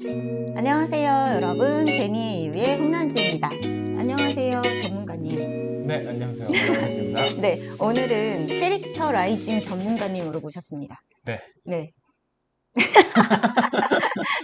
안녕하세요, 여러분. 재미의 이유의 홍난지입니다. 안녕하세요, 전문가님. 네, 안녕하세요. 반갑습니다. 네, 오늘은 캐릭터라이징 전문가님으로 모셨습니다. 네, 네,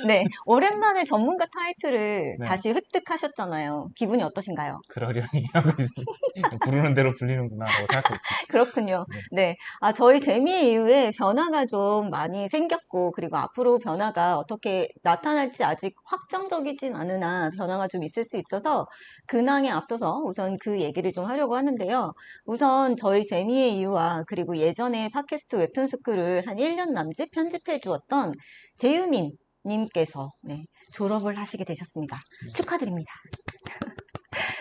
네, 오랜만에 전문가 타이틀을 네. 다시 획득하셨잖아요. 기분이 어떠신가요? 그러려니 하고 있습니다. 부르는 대로 불리는구나라고 생각하고 있습니다. 그렇군요. 네. 네. 저희 재미 이후에 변화가 좀 많이 생겼고, 그리고 앞으로 변화가 어떻게 나타날지 아직 확정적이진 않으나 변화가 좀 있을 수 있어서 근황에 앞서서 우선 그 얘기를 좀 하려고 하는데요. 우선 저희 재미의 이유와 그리고 예전에 팟캐스트 웹툰 스쿨을 한 1년 남짓 편집해 주었던 재유민 님께서 졸업을 하시게 되셨습니다. 축하드립니다.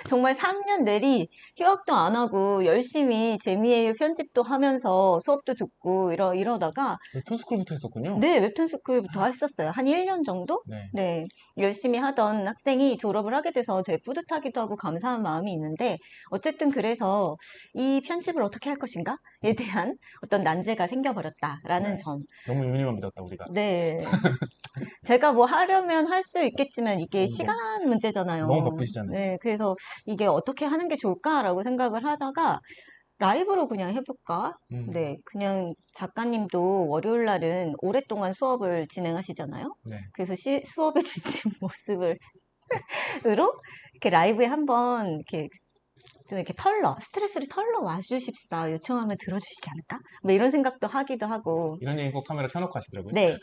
정말 3년 내리 휴학도 안 하고 열심히 재미의 편집도 하면서 수업도 듣고 이러다가 웹툰스쿨부터 했었군요. 네, 웹툰 스쿨부터 했었어요. 한 1년 정도? 네. 네, 열심히 하던 학생이 졸업을 하게 돼서 되게 뿌듯하기도 하고 감사한 마음이 있는데 어쨌든 그래서 이 편집을 어떻게 할 것인가에 대한 어떤 난제가 생겨버렸다라는 네. 점. 너무 유니만 믿었다, 우리가. 네, 제가 뭐 하려면 할 수 있겠지만 이게 너무, 시간 문제잖아요. 너무 바쁘시잖아요. 네, 그래서 이게 어떻게 하는 게 좋을까라고 생각을 하다가 라이브로 그냥 해볼까? 음, 네, 그냥 작가님도 월요일 날은 오랫동안 수업을 진행하시잖아요. 네. 그래서 수업에 지친 모습을 으로 이렇게 라이브에 한번 이렇게 좀 이렇게 스트레스를 털러 와주십사 요청하면 들어주시지 않을까? 뭐 이런 생각도 하기도 하고. 이런 얘기 꼭 카메라 켜놓고 하시더라고요. 네.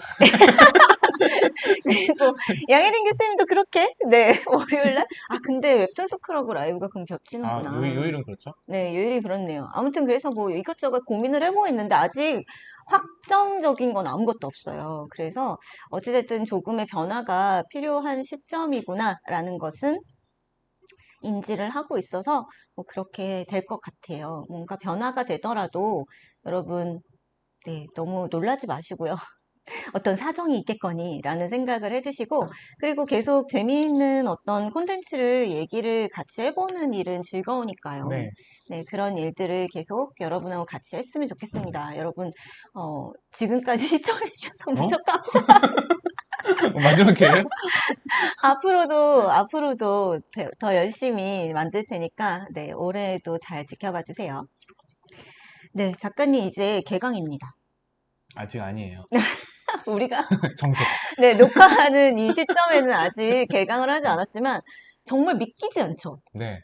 그리고 양혜린 교수님도 그렇게 네 월요일날 근데 웹툰 스쿨하고 라이브가 그럼 아, 겹치는구나. 요일은 그렇죠? 네, 요일이 그렇네요. 아무튼 그래서 뭐 이것저것 고민을 해보고 있는데 아직 확정적인 건 아무것도 없어요. 그래서 어찌됐든 조금의 변화가 필요한 시점이구나라는 것은 인지를 하고 있어서 뭐 그렇게 될 것 같아요. 뭔가 변화가 되더라도 여러분 네, 너무 놀라지 마시고요. 어떤 사정이 있겠거니라는 생각을 해주시고, 그리고 계속 재미있는 어떤 콘텐츠를 얘기를 같이 해보는 일은 즐거우니까요. 네. 네, 그런 일들을 계속 여러분하고 같이 했으면 좋겠습니다. 여러분, 지금까지 시청해주셔서 어? 무척 마지막 회예요? 앞으로도 더 열심히 만들 테니까, 네, 올해도 잘 지켜봐 주세요. 네, 작가님 이제 개강입니다. 아직 아니에요. 우리가 정색. 네, 녹화하는 이 시점에는 아직 개강을 하지 않았지만 정말 믿기지 않죠? 네,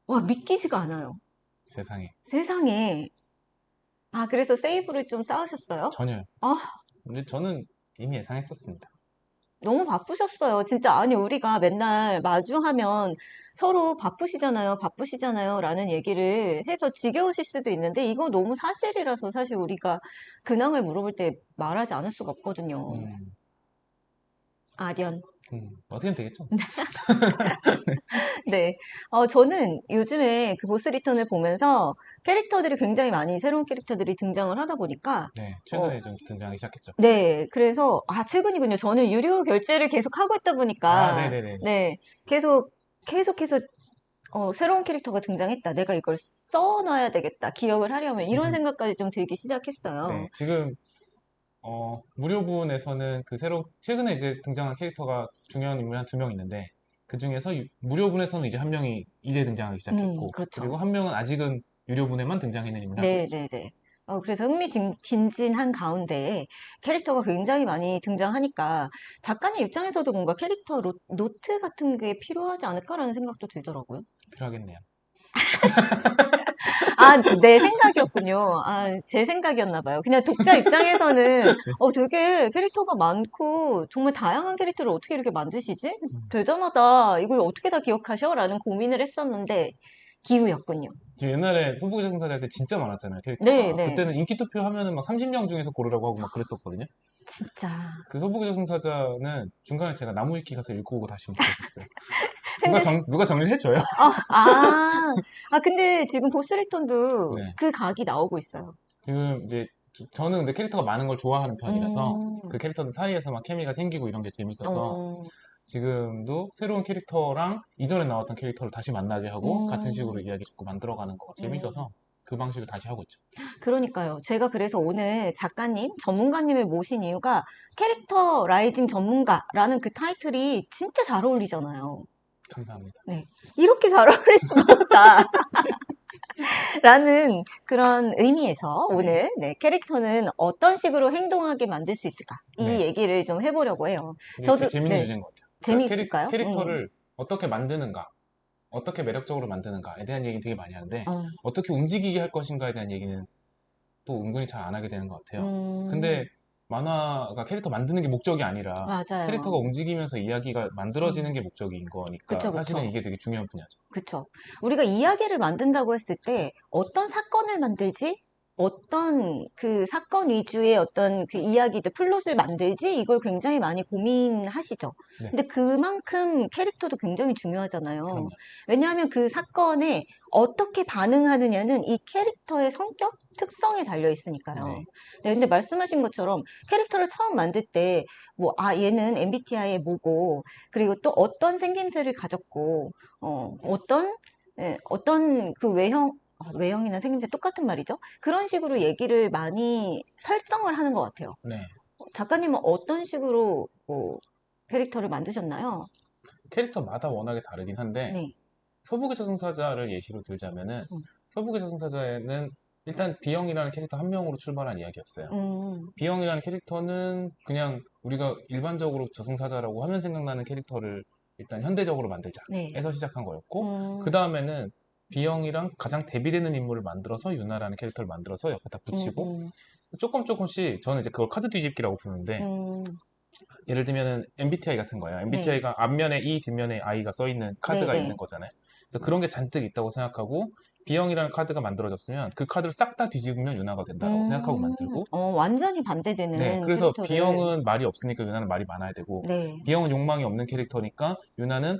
와, 믿기지가 않아요. 세상에. 세상에. 그래서 세이브를 좀 쌓으셨어요? 전혀요. 아, 근데 저는 이미 예상했었습니다. 너무 바쁘셨어요. 진짜, 아니, 우리가 맨날 마주하면 서로 바쁘시잖아요, 바쁘시잖아요, 라는 얘기를 해서 지겨우실 수도 있는데, 이거 너무 사실이라서 사실 우리가 근황을 물어볼 때 말하지 않을 수가 없거든요. 음, 아련. 어떻게든 되겠죠? 네. 저는 요즘에 그 보스 리턴을 보면서 캐릭터들이 굉장히 많이, 새로운 캐릭터들이 등장을 하다 보니까, 네, 어, 최근에 좀 등장하기 시작했죠. 네. 그래서, 최근이군요. 저는 유료 결제를 계속 하고 있다 아, 보니까, 네네네. 네. 계속해서, 새로운 캐릭터가 등장했다. 내가 이걸 써놔야 되겠다. 기억을 하려면. 이런 생각까지 좀 들기 시작했어요. 네, 지금 무료분에서는 최근에 이제 등장한 캐릭터가 중요한 인물이 한 두 명 있는데, 그 중에서 무료분에서는 이제 한 명이 이제 등장하기 시작했고, 그렇죠. 그리고 한 명은 아직은 유료분에만 등장해 있는 인물이 한 명 있죠. 네네네. 그래서 흥미진진한 가운데 캐릭터가 굉장히 많이 등장하니까 작가님 입장에서도 뭔가 캐릭터 노트 같은 게 필요하지 않을까라는 생각도 들더라고요. 필요하겠네요. 내 생각이었군요. 제 생각이었나 봐요. 그냥 독자 입장에서는 되게 캐릭터가 많고 정말 다양한 캐릭터를 어떻게 이렇게 만드시지? 대단하다. 이걸 어떻게 다 기억하셔? 라는 고민을 했었는데 기우였군요. 저 옛날에 소부의 상사자 할 때 진짜 많았잖아요, 네, 캐릭터가. 네. 그때는 인기 투표 하면은 막 30명 중에서 고르라고 하고 막 그랬었거든요. 진짜. 그 소부의 상사자는 중간에 제가 나무위키 가서 읽고 오고 다시 그랬었어요. 근데 누가 정리를 해줘요. 근데 지금 보스 리턴도 네. 그 각이 나오고 있어요. 지금 이제 저는 근데 캐릭터가 많은 걸 좋아하는 편이라서 음, 그 캐릭터들 사이에서 막 케미가 생기고 이런 게 재밌어서 어, 지금도 새로운 캐릭터랑 이전에 나왔던 캐릭터를 다시 만나게 하고 같은 식으로 음, 이야기 자꾸 만들어가는 거가 음. 재밌어서 그 방식을 다시 하고 있죠. 그러니까요. 제가 그래서 오늘 작가님, 전문가님을 모신 이유가 캐릭터 라이징 전문가라는 그 타이틀이 진짜 잘 어울리잖아요. 감사합니다. 네. 이렇게 잘 어울릴 수가 없다. 라는 그런 의미에서 오늘 네, 캐릭터는 어떤 식으로 행동하게 만들 수 있을까? 이 네. 얘기를 좀 해보려고 해요. 이게 되게 저도 재밌는 네, 주제인 것 같아요. 그러니까 재미있을까요? 캐릭터를 어떻게 만드는가, 어떻게 매력적으로 만드는가에 대한 얘기는 되게 많이 하는데, 어, 어떻게 움직이게 할 것인가에 대한 얘기는 또 은근히 잘 안 하게 되는 것 같아요. 근데 만화가 캐릭터 만드는 게 목적이 아니라 캐릭터가 맞아요. 움직이면서 이야기가 만들어지는 게 목적인 거니까 그쵸, 사실은 그쵸. 이게 되게 중요한 분야죠. 그쵸. 우리가 이야기를 만든다고 했을 때 어떤 사건을 만들지? 어떤 그 사건 위주의 어떤 그 이야기들, 플롯을 만들지? 이걸 굉장히 많이 고민하시죠. 네, 근데 그만큼 캐릭터도 굉장히 중요하잖아요. 그럼요. 왜냐하면 그 사건에 어떻게 반응하느냐는 이 캐릭터의 성격, 특성에 달려 있으니까요. 네, 네, 근데 말씀하신 것처럼 캐릭터를 처음 만들 때, 뭐, 아, 얘는 MBTI에 뭐고, 그리고 또 어떤 생김새를 가졌고, 어떤, 예, 어떤 그 외형이나 생김새 똑같은 말이죠. 그런 식으로 얘기를 많이 설정을 하는 것 같아요. 네. 작가님은 어떤 식으로 뭐 캐릭터를 만드셨나요? 캐릭터마다 워낙에 다르긴 한데 네. 서부의 저승사자를 예시로 들자면은 음, 서부의 저승사자에는 일단 비영이라는 캐릭터 한 명으로 출발한 이야기였어요. 음, 비영이라는 캐릭터는 그냥 우리가 일반적으로 저승사자라고 하면 생각나는 캐릭터를 일단 현대적으로 만들자 네. 해서 시작한 거였고 그 음, 다음에는 비영이랑 가장 대비되는 인물을 만들어서 유나라는 캐릭터를 만들어서 옆에다 붙이고 음, 조금 조금씩 저는 이제 그걸 카드 뒤집기라고 부르는데 음, 예를 들면은 MBTI 같은 거예요. 네. MBTI가 앞면에 E, 뒷면에 I가 써 있는 네, 카드가 있는 네. 거잖아요. 그래서 그런 게 잔뜩 있다고 생각하고 B형이라는 카드가 만들어졌으면 그 카드를 싹 다 뒤집으면 유나가 된다라고 생각하고 만들고 완전히 네, 반대되는 그래서 캐릭터를, B형은 말이 없으니까 유나는 말이 많아야 되고 네. B형은 욕망이 없는 캐릭터니까 유나는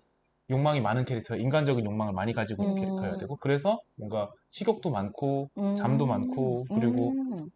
욕망이 많은 캐릭터, 인간적인 욕망을 많이 가지고 있는 캐릭터여야 음, 되고 그래서 뭔가 식욕도 많고 잠도 음, 많고 그리고 음,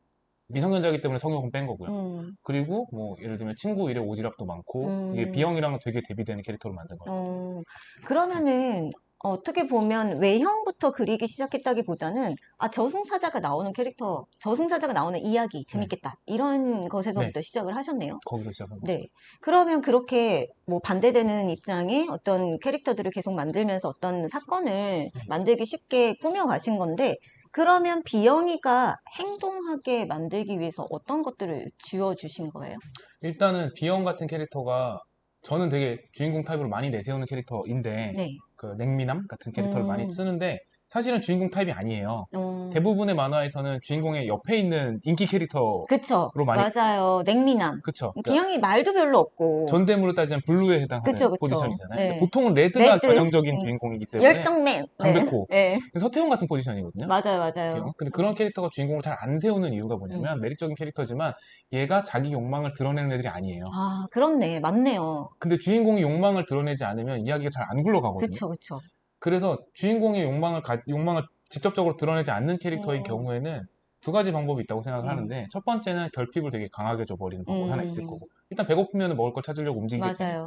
미성년자이기 때문에 성욕은 뺀 거고요. 음, 그리고 뭐 예를 들면 친구 일에 오지랖도 많고 이게 음. B형이랑은 되게 대비되는 캐릭터로 만든 거였거든요. 그러면은 어떻게 보면 외형부터 그리기 시작했다기보다는 아 저승사자가 나오는 캐릭터, 저승사자가 나오는 이야기 네, 재밌겠다 이런 네, 것에서부터 시작을 하셨네요. 거기서 시작한 거죠. 네. 그러면 그렇게 뭐 반대되는 입장의 어떤 캐릭터들을 계속 만들면서 어떤 사건을 네. 만들기 쉽게 꾸며가신 건데 그러면 비영이가 행동하게 만들기 위해서 어떤 것들을 지어주신 거예요? 일단은 B형 같은 캐릭터가 저는 되게 주인공 타입으로 많이 내세우는 캐릭터인데 네. 그 냉미남 같은 캐릭터를 많이 음, 쓰는데 사실은 주인공 타입이 아니에요. 음. 대부분의 만화에서는 주인공의 옆에 있는 인기 캐릭터로 그쵸. 많이 맞아요. 냉미남. 그쵸. 그러니까 비영이 말도 별로 없고. 전대물로 따지면 블루에 해당하는 그쵸, 그쵸. 포지션이잖아요. 근데 네. 보통은 레드가 레드, 전형적인 주인공이기 때문에 열정맨. 네. 강백호, 네. 서태웅 같은 포지션이거든요. 맞아요, 비형. 맞아요. 근데 그런 캐릭터가 주인공을 잘 안 세우는 이유가 음. 뭐냐면 매력적인 캐릭터지만 얘가 자기 욕망을 드러내는 애들이 아니에요. 아, 그렇네. 맞네요. 근데 주인공이 욕망을 드러내지 않으면 이야기가 잘 안 굴러가거든요. 그쵸, 그쵸. 그래서 주인공의 욕망을 직접적으로 드러내지 않는 캐릭터의 음, 경우에는 두 가지 방법이 있다고 생각을 음, 하는데 첫 번째는 결핍을 되게 강하게 줘버리는 방법이 하나 있을 음, 거고 일단 배고프면 먹을 걸 찾으려고 움직이게 되니까 맞아요.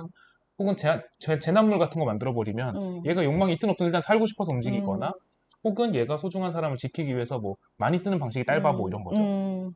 혹은 재난물 같은 거 만들어버리면 음, 얘가 욕망이 있든 없든 일단 살고 싶어서 움직이거나 음, 혹은 얘가 소중한 사람을 지키기 위해서 뭐 많이 쓰는 방식이 딸바보 음, 이런 거죠. 음,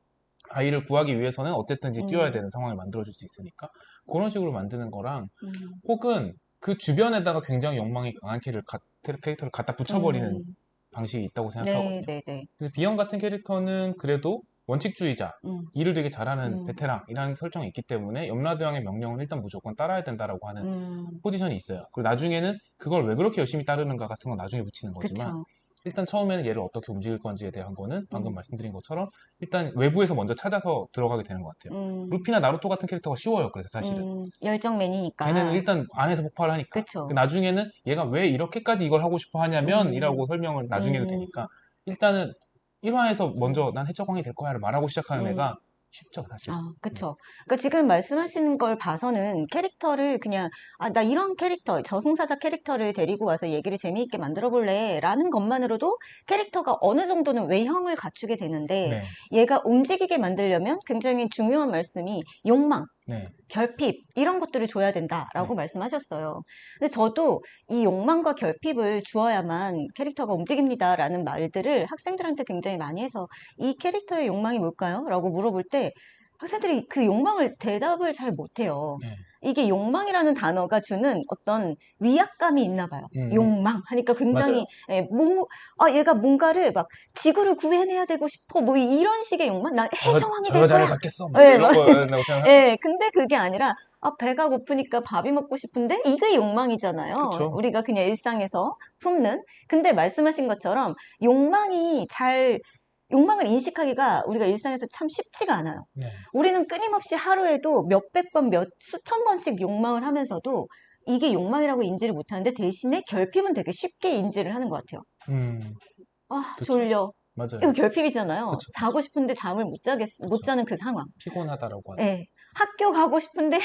아이를 구하기 위해서는 어쨌든지 뛰어야 음, 되는 상황을 만들어줄 수 있으니까 그런 식으로 만드는 거랑 음, 혹은 그 주변에다가 굉장히 욕망이 강한 캐릭터를 갖다 붙여버리는 음. 방식이 있다고 네, 생각하거든요. 네, 네. 그래서 비형 같은 캐릭터는 그래도 원칙주의자, 음, 일을 되게 잘하는 음, 베테랑이라는 설정이 있기 때문에 염라대왕의 명령은 일단 무조건 따라야 된다라고 하는 음, 포지션이 있어요. 그리고 나중에는 그걸 왜 그렇게 열심히 따르는가 같은 건 나중에 붙이는 거지만 그쵸. 일단 처음에는 얘를 어떻게 움직일 건지에 대한 거는 방금 음, 말씀드린 것처럼 일단 외부에서 먼저 찾아서 들어가게 되는 것 같아요. 음, 루피나 나루토 같은 캐릭터가 쉬워요. 그래서 사실은. 걔네는 열정맨이니까. 일단 안에서 폭발을 하니까. 그쵸. 나중에는 얘가 왜 이렇게까지 이걸 하고 싶어 하냐면 음, 이라고 설명을 나중에도 음, 되니까 일단은 1화에서 음, 먼저 난 해적왕이 될 거야를 말하고 시작하는 음. 애가 쉽죠, 사실. 아, 네. 그쵸. 그러니까 지금 말씀하시는 걸 봐서는 캐릭터를 그냥, 아, 나 이런 캐릭터, 저승사자 캐릭터를 데리고 와서 얘기를 재미있게 만들어 볼래. 라는 것만으로도 캐릭터가 어느 정도는 외형을 갖추게 되는데, 네. 얘가 움직이게 만들려면 굉장히 중요한 말씀이 욕망. 네. 결핍 이런 것들을 줘야 된다라고 네. 말씀하셨어요. 근데 저도 이 욕망과 결핍을 주어야만 캐릭터가 움직입니다라는 말들을 학생들한테 굉장히 많이 해서 이 캐릭터의 욕망이 뭘까요? 라고 물어볼 때 학생들이 그 욕망을 대답을 잘 못해요. 네. 이게 욕망이라는 단어가 주는 어떤 위압감이 있나 봐요. 욕망 하니까 맞아요. 굉장히 얘가 뭔가를 막 지구를 구해내야 되고 싶어 뭐 이런 식의 욕망 난 해적왕이 저 될 여자를 거야. 갖겠어. 뭐 예, 이런 거라고 생각할 수 예, 근데 그게 아니라, 배가 고프니까 밥이 먹고 싶은데? 이게 욕망이잖아요. 그쵸. 우리가 그냥 일상에서 품는. 근데 말씀하신 것처럼, 욕망을 인식하기가 우리가 일상에서 참 쉽지가 않아요. 네. 우리는 끊임없이 하루에도 몇백 번, 수천 번씩 욕망을 하면서도 이게 욕망이라고 인지를 못하는데 대신에 결핍은 되게 쉽게 인지를 하는 것 같아요. 그쵸. 졸려. 이거 맞아요. 결핍이잖아요. 그쵸. 자고 싶은데 잠을 못 그쵸. 자는 그 상황. 피곤하다라고 하는. 예. 학교 가고 싶은데,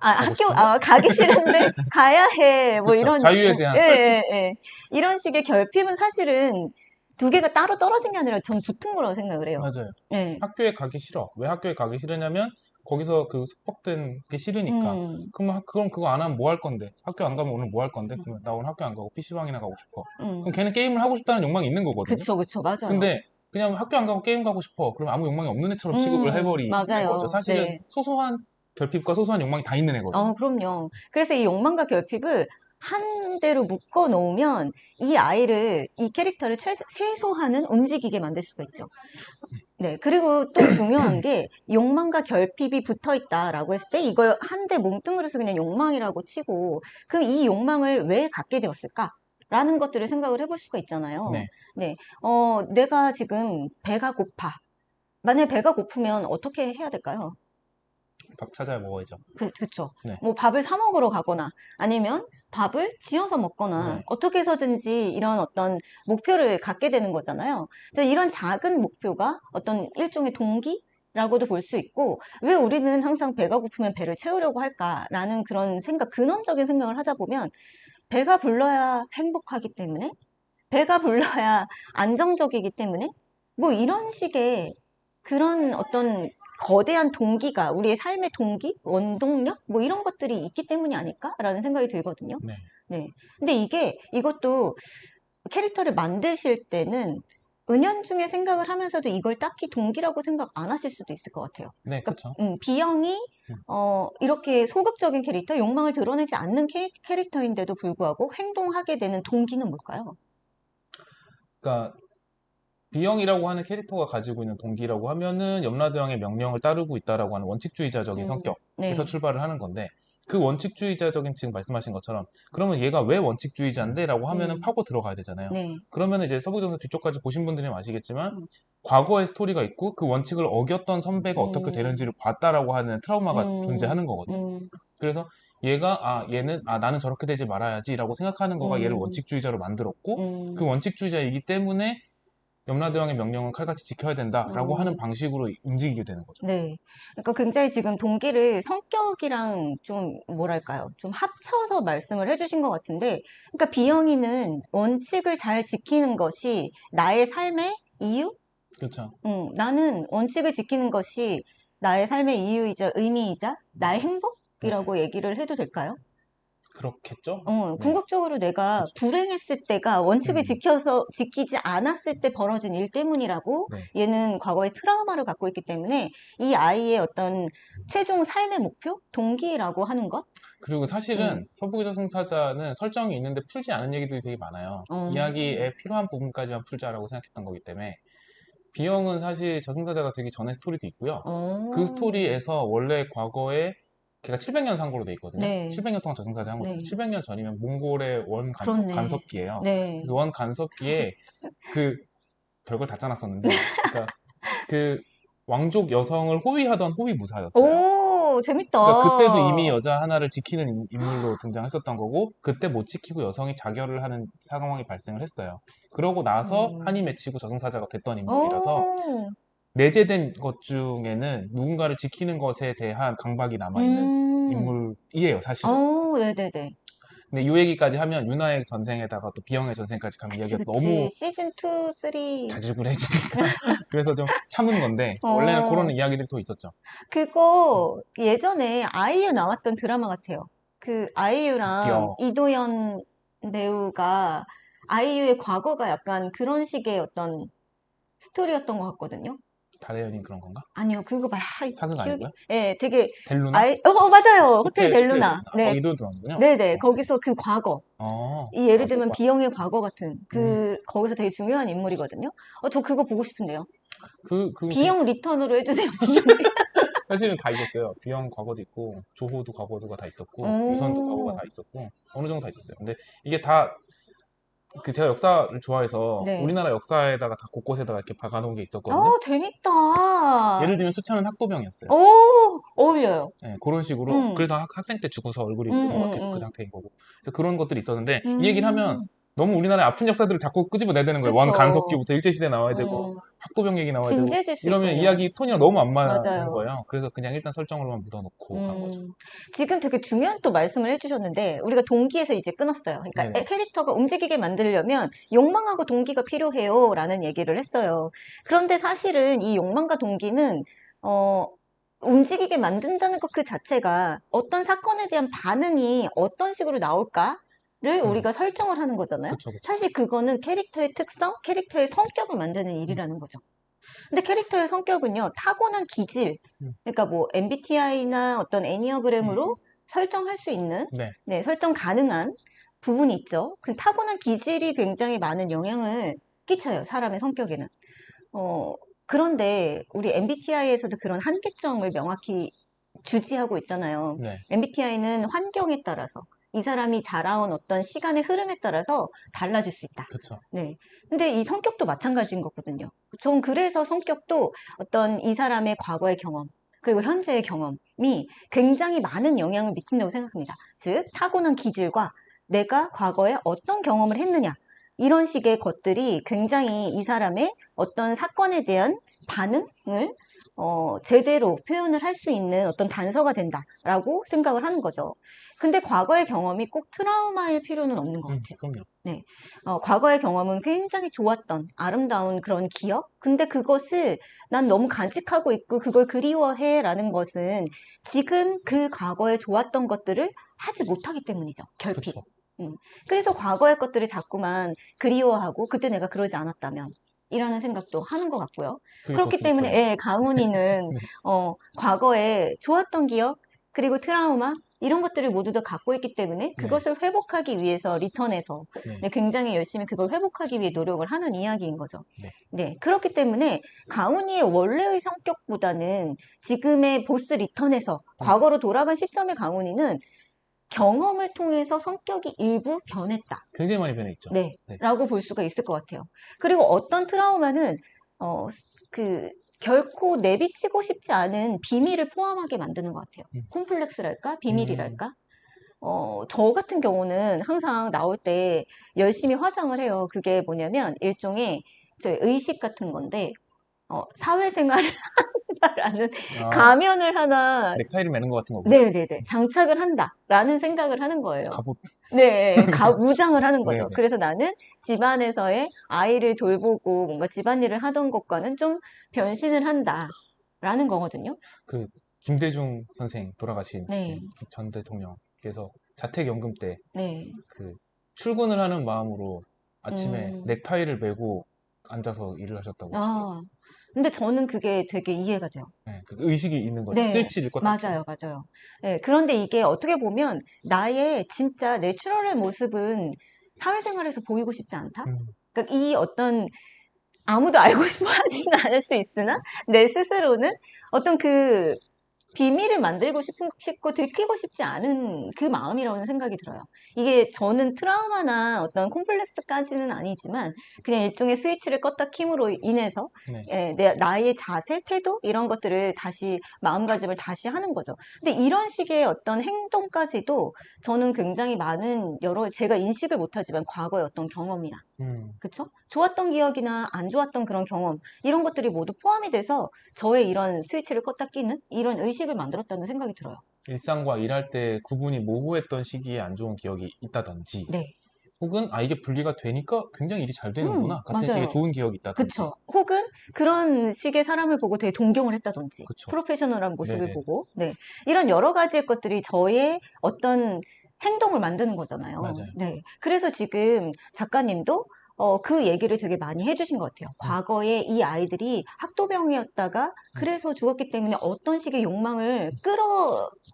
가고 싶은데? 가기 싫은데 가야 해. 뭐 그쵸. 이런, 자유에 대한 예, 결핍. 예, 예. 이런 식의 결핍은 사실은 두 개가 따로 떨어진 게 아니라 전 붙은 거라고 생각을 해요. 맞아요. 예. 학교에 가기 싫어. 왜 학교에 가기 싫으냐면 거기서 그 숙박된 게 싫으니까. 음, 그럼 그거 안 하면 뭐 할 건데? 학교 안 가면 오늘 뭐 할 건데? 그러면 나 오늘 학교 안 가고 PC방이나 가고 싶어. 음. 그럼 걔는 게임을 하고 싶다는 욕망이 있는 거거든요. 그쵸, 그쵸. 맞아요. 근데 그냥 학교 안 가고 게임 가고 싶어. 그러면 아무 욕망이 없는 애처럼 취급을 해버리는 거죠. 맞아요. 사실은 네. 소소한 결핍과 소소한 욕망이 다 있는 애거든요. 그럼요. 그래서 이 욕망과 결핍을 한 대로 묶어 놓으면 이 캐릭터를 최소화는 움직이게 만들 수가 있죠. 네. 그리고 또 중요한 게 욕망과 결핍이 붙어 있다라고 했을 때 이걸 한데 뭉뚱그려서 그냥 욕망이라고 치고 그럼 이 욕망을 왜 갖게 되었을까? 라는 것들을 생각을 해볼 수가 있잖아요. 네. 네. 내가 지금 배가 고파. 만약에 배가 고프면 어떻게 해야 될까요? 밥 찾아야 먹어야죠. 그쵸. 네. 뭐 밥을 사 먹으러 가거나 아니면 밥을 지어서 먹거나 네. 어떻게 해서든지 이런 어떤 목표를 갖게 되는 거잖아요. 그래서 이런 작은 목표가 어떤 일종의 동기라고도 볼 수 있고 왜 우리는 항상 배가 고프면 배를 채우려고 할까라는 그런 근원적인 생각을 하다 보면 배가 불러야 행복하기 때문에 배가 불러야 안정적이기 때문에 뭐 이런 식의 그런 어떤 거대한 동기가 우리의 삶의 동기, 원동력 뭐 이런 것들이 있기 때문이 아닐까라는 생각이 들거든요. 네. 네. 근데 이것도 캐릭터를 만드실 때는 은연중에 생각을 하면서도 이걸 딱히 동기라고 생각 안 하실 수도 있을 것 같아요. 네, 그러니까 그쵸. B형이 음. 이렇게 소극적인 캐릭터, 욕망을 드러내지 않는 캐릭터인데도 불구하고 행동하게 되는 동기는 뭘까요? 그러니까 B형이라고 하는 캐릭터가 가지고 있는 동기라고 하면은 염라대왕의 명령을 따르고 있다라고 하는 원칙주의자적인 성격에서 네. 출발을 하는 건데 그 원칙주의자적인 지금 말씀하신 것처럼 그러면 얘가 왜 원칙주의자인데? 라고 하면은 음, 파고 들어가야 되잖아요. 네. 그러면 이제 서부정서 뒤쪽까지 보신 분들은 아시겠지만 음, 과거의 스토리가 있고 그 원칙을 어겼던 선배가 어떻게 음, 되는지를 봤다라고 하는 트라우마가 음, 존재하는 거거든요. 음, 그래서 얘는 나는 저렇게 되지 말아야지라고 생각하는 거가 얘를 음, 원칙주의자로 만들었고 그 음, 원칙주의자이기 때문에 염라대왕의 명령은 칼같이 지켜야 된다라고 하는 음. 방식으로 움직이게 되는 거죠. 네. 그러니까 굉장히 지금 동기를 성격이랑 좀 뭐랄까요? 좀 합쳐서 말씀을 해주신 것 같은데, 그러니까 비영이는 원칙을 잘 지키는 것이 나의 삶의 이유? 그렇죠. 나는 원칙을 지키는 것이 나의 삶의 이유이자 의미이자 나의 네, 행복이라고 얘기를 해도 될까요? 그렇겠죠? 네, 궁극적으로 내가 그렇죠. 불행했을 때가 원칙을 음, 지키지 않았을 때 벌어진 일 때문이라고 네. 얘는 과거에 트라우마를 갖고 있기 때문에 이 아이의 어떤 최종 삶의 목표? 동기라고 하는 것? 그리고 음, 사실은 서부의 저승사자는 설정이 있는데 풀지 않은 얘기들이 되게 많아요. 어, 이야기에 필요한 부분까지만 풀자라고 생각했던 거기 때문에 비영은 사실 저승사자가 되기 전의 스토리도 있고요. 그 어, 스토리에서 원래 과거에 걔가 700년 상고로 돼 있거든요. 네, 700년 동안 저승사자 한 거죠. 네, 700년 전이면 몽골의 그렇네. 간섭기예요. 네. 그래서 원 간섭기에 그 별걸 다 짜놨었는데, 그러니까 그 왕족 여성을 호위하던 호위 무사였어요. 오, 재밌다. 그러니까 그때도 이미 여자 하나를 지키는 인물로 등장했었던 거고, 그때 못 지키고 여성이 자결을 하는 상황이 발생을 했어요. 그러고 나서 한이 음, 맺히고 저승사자가 됐던 인물이라서 오, 내재된 것 중에는 누군가를 지키는 것에 대한 강박이 남아있는 음, 인물이에요, 사실은. 오, 네네네. 근데 이 얘기까지 하면 윤하의 전생에다가 또 비영의 전생까지 가면 그치, 이야기가 그치. 너무 시즌 2, 3. 자질구레해지니까 그래서 좀 참은 건데 원래는 그런 어, 이야기들이 또 있었죠. 그거 예전에 아이유 나왔던 드라마 같아요. 그 아이유랑 여 이도현 배우가 아이유의 과거가 약간 그런 식의 어떤 스토리였던 것 같거든요. 달의 연인 그런 건가? 아니요, 그거 말, 사극 기억이, 아니고요? 예, 되게, 델루나? 맞아요. 호텔 호텔 델루나. 델루나. 네, 거기도 들어오는군요. 네네. 거기서 그 과거. 이 예를 못 들면 봤. 비영의 과거 같은 음, 거기서 되게 중요한 인물이거든요. 저 그거 보고 싶은데요. 그냥 비영 리턴으로 해주세요. 비영 리턴. 사실은 다 있었어요. 비영 과거도 있고, 조호도 과거도가 다 있었고, 유선도 과거가 오, 다 있었고, 어느 정도 다 있었어요. 근데 이게 다, 제가 역사를 좋아해서 네. 우리나라 역사에다가 다 곳곳에다가 이렇게 박아놓은 게 있었거든요. 재밌다. 예를 들면 수차는 학도병이었어요. 어울려요. 네, 그런 식으로. 음, 그래서 학생 때 죽어서 얼굴이 음, 뭐 음, 계속 그 음. 상태인 거고. 그래서 그런 것들이 있었는데, 이 얘기를 하면 음, 너무 우리나라의 아픈 역사들을 자꾸 끄집어내야 되는 거예요. 그쵸. 원간섭기부터 일제시대 나와야 되고, 음, 학도병 얘기 나와야 되고, 진지해질 수 이러면 있군요. 이야기 톤이랑 너무 안 맞는 맞아요. 거예요. 그래서 그냥 일단 설정으로만 묻어놓고 간 거죠. 지금 되게 중요한 또 말씀을 해주셨는데, 우리가 동기에서 이제 끊었어요. 그러니까 네네. 캐릭터가 움직이게 만들려면 욕망하고 동기가 필요해요. 라는 얘기를 했어요. 그런데 사실은 이 욕망과 동기는, 어, 움직이게 만든다는 것 그 자체가 어떤 사건에 대한 반응이 어떤 식으로 나올까를 음, 우리가 설정을 하는 거잖아요. 그쵸, 그쵸. 사실 그거는 캐릭터의 특성, 캐릭터의 성격을 만드는 음, 일이라는 거죠. 근데 캐릭터의 성격은요, 타고난 기질, 음, 그러니까 뭐 MBTI나 어떤 애니어그램으로 설정할 수 있는, 네, 네, 설정 가능한 부분이 있죠. 그 타고난 기질이 굉장히 많은 영향을 끼쳐요, 사람의 성격에는. 어, 그런데 우리 MBTI에서도 그런 한계점을 명확히 주지하고 있잖아요. 네, MBTI는 환경에 따라서 이 사람이 자라온 어떤 시간의 흐름에 따라서 달라질 수 있다. 그쵸. 네. 근데 이 성격도 마찬가지인 거거든요. 전 그래서 성격도 어떤 이 사람의 과거의 경험, 그리고 현재의 경험이 굉장히 많은 영향을 미친다고 생각합니다. 즉, 타고난 기질과 내가 과거에 어떤 경험을 했느냐. 이런 식의 것들이 굉장히 이 사람의 어떤 사건에 대한 반응을 제대로 표현을 할 수 있는 어떤 단서가 된다라고 생각을 하는 거죠. 근데 과거의 경험이 꼭 트라우마일 필요는 없는 것 같아요. 그럼요. 네. 과거의 경험은 굉장히 좋았던 아름다운 그런 기억? 근데 그것을 난 너무 간직하고 있고 그걸 그리워해라는 것은 지금 그 과거에 좋았던 것들을 하지 못하기 때문이죠. 결핍. 그쵸. 그래서 과거의 것들을 자꾸만 그리워하고 그때 내가 그러지 않았다면 이라는 생각도 하는 것 같고요. 그게 그렇기 때문에 고스톱이에요. 강훈이는 네, 과거에 좋았던 기억 그리고 트라우마 이런 것들을 모두 다 갖고 있기 때문에 네, 그것을 회복하기 위해서 리턴해서 네, 네, 굉장히 열심히 그걸 회복하기 위해 노력을 하는 이야기인 거죠. 네. 네, 그렇기 때문에 강훈이의 원래의 성격보다는 지금의 보스 리턴에서 네. 과거로 돌아간 시점의 강훈이는 경험을 통해서 성격이 일부 변했다. 굉장히 많이 변해 있죠. 네. 네. 라고 볼 수가 있을 것 같아요. 그리고 어떤 트라우마는, 어, 그, 결코 내비치고 싶지 않은 비밀을 포함하게 만드는 것 같아요. 음, 콤플렉스랄까? 음, 비밀이랄까? 저 같은 경우는 항상 나올 때 열심히 화장을 해요. 그게 뭐냐면 일종의 저희 의식 같은 건데, 사회생활을 한다라는 아, 가면을 하나 넥타이를 매는 것 같은 거군요. 네네네. 장착을 한다라는 생각을 하는 거예요. 갑옷. 네, 무장을 하는 거죠. 네네. 그래서 나는 집안에서의 아이를 돌보고 뭔가 집안일을 하던 것과는 좀 변신을 한다라는 거거든요. 그 김대중 선생 돌아가신 이제 네, 전 대통령께서 자택연금 때 네. 그 출근을 하는 마음으로 아침에 음, 넥타이를 메고 앉아서 일을 하셨다고 하시더라고요. 아, 근데 저는 그게 되게 이해가 돼요. 네, 그 의식이 있는 거죠. 네, 스위치를 껐다 켜는. 맞아요, 맞아요. 네, 그런데 이게 어떻게 보면 나의 진짜 내추럴한 모습은 사회생활에서 보이고 싶지 않다? 음, 그러니까 이 어떤 아무도 알고 싶어 하지는 않을 수 있으나 내 스스로는 어떤 그 비밀을 만들고 싶고 들키고 싶지 않은 그 마음이라는 생각이 들어요. 이게 저는 트라우마나 어떤 콤플렉스까지는 아니지만 그냥 일종의 스위치를 껐다 킴으로 인해서 네. 나의 자세, 태도 이런 것들을 다시 마음가짐을 다시 하는 거죠. 근데 이런 식의 어떤 행동까지도 저는 굉장히 많은 여러 제가 인식을 못하지만 과거의 어떤 경험이나 음, 그쵸? 좋았던 기억이나 안 좋았던 그런 경험, 이런 것들이 모두 포함이 돼서 저의 이런 스위치를 껐다 끼는 이런 의식을 만들었다는 생각이 들어요. 일상과 일할 때 구분이 모호했던 시기에 안 좋은 기억이 있다든지, 네. 혹은 이게 분리가 되니까 굉장히 일이 잘 되는구나 같은 식의 맞아요. 좋은 기억이 있다든지. 그쵸. 혹은 그런 식의 사람을 보고 되게 동경을 했다든지, 그쵸. 프로페셔널한 모습을 네네. 보고, 네. 이런 여러 가지의 것들이 저의 어떤 행동을 만드는 거잖아요. 맞아요. 네. 그래서 지금 작가님도 그 얘기를 되게 많이 해주신 것 같아요. 음, 과거에 이 아이들이 학도병이었다가 음, 그래서 죽었기 때문에 어떤 식의 욕망을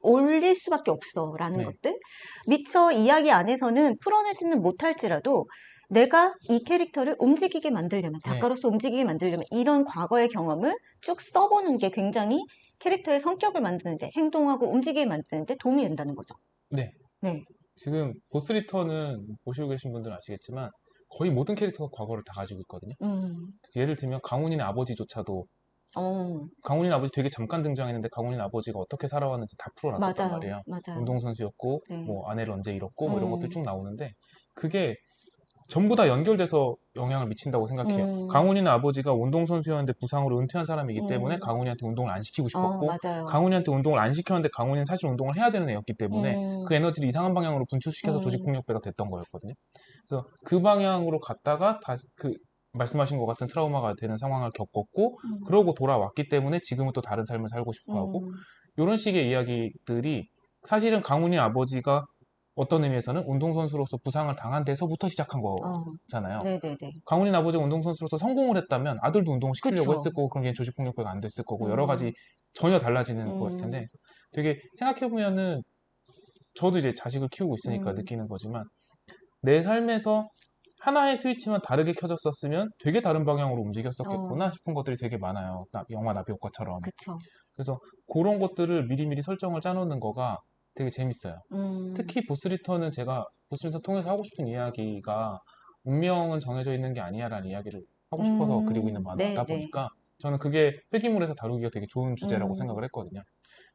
끌어올릴 수밖에 없어라는 네, 것들. 미처 이야기 안에서는 풀어내지는 못할지라도 내가 이 캐릭터를 움직이게 만들려면, 네, 작가로서 움직이게 만들려면 이런 과거의 경험을 쭉 써보는 게 굉장히 캐릭터의 성격을 만드는데, 행동하고 움직이게 만드는데 도움이 된다는 거죠. 네. 네. 지금 보스리턴은 보시고 계신 분들은 아시겠지만 거의 모든 캐릭터가 과거를 다 가지고 있거든요. 음, 그래서 예를 들면 강훈이네 아버지조차도 어, 강훈이 아버지 되게 잠깐 등장했는데 강훈이 아버지가 어떻게 살아왔는지 다 풀어놨었단 맞아요. 말이에요. 맞아요. 운동선수였고 네. 뭐 아내를 언제 잃었고 뭐 이런 것들 음, 쭉 나오는데 그게 전부 다 연결돼서 영향을 미친다고 생각해요. 음, 강훈이는 아버지가 운동선수였는데 부상으로 은퇴한 사람이기 때문에 음, 강훈이한테 운동을 안 시키고 싶었고 맞아요. 강훈이한테 운동을 안 시켰는데 강훈이는 사실 운동을 해야 되는 애였기 때문에 음, 그 에너지를 이상한 방향으로 분출시켜서 음, 조직폭력배가 됐던 거였거든요. 그래서 그 방향으로 갔다가 다시 그 말씀하신 것 같은 트라우마가 되는 상황을 겪었고 음, 그러고 돌아왔기 때문에 지금은 또 다른 삶을 살고 싶어 하고 음, 이런 식의 이야기들이 사실은 강훈이 아버지가 어떤 의미에서는 운동선수로서 부상을 당한 데서부터 시작한 어, 거잖아요. 네네네. 강훈이 아버지가 운동선수로서 성공을 했다면 아들도 운동을 시키려고 그쵸. 했을 거고 그런 게 조직폭력배가 안 됐을 거고 여러 음, 가지 전혀 달라지는 거였을 텐데 음, 그래서 되게 생각해보면은 저도 이제 자식을 키우고 있으니까 음, 느끼는 거지만 내 삶에서 하나의 스위치만 다르게 켜졌었으면 되게 다른 방향으로 움직였었겠구나 어, 싶은 것들이 되게 많아요. 영화 나비효과처럼. 그쵸. 그래서 그런 것들을 미리미리 설정을 짜놓는 거가 되게 재밌어요. 음, 특히 보스리턴은 제가 보스리턴 통해서 하고 싶은 이야기가 운명은 정해져 있는 게 아니야라는 이야기를 하고 싶어서 그리고 있는 만화다 네네. 보니까 저는 그게 회귀물에서 다루기가 되게 좋은 주제라고 음, 생각을 했거든요.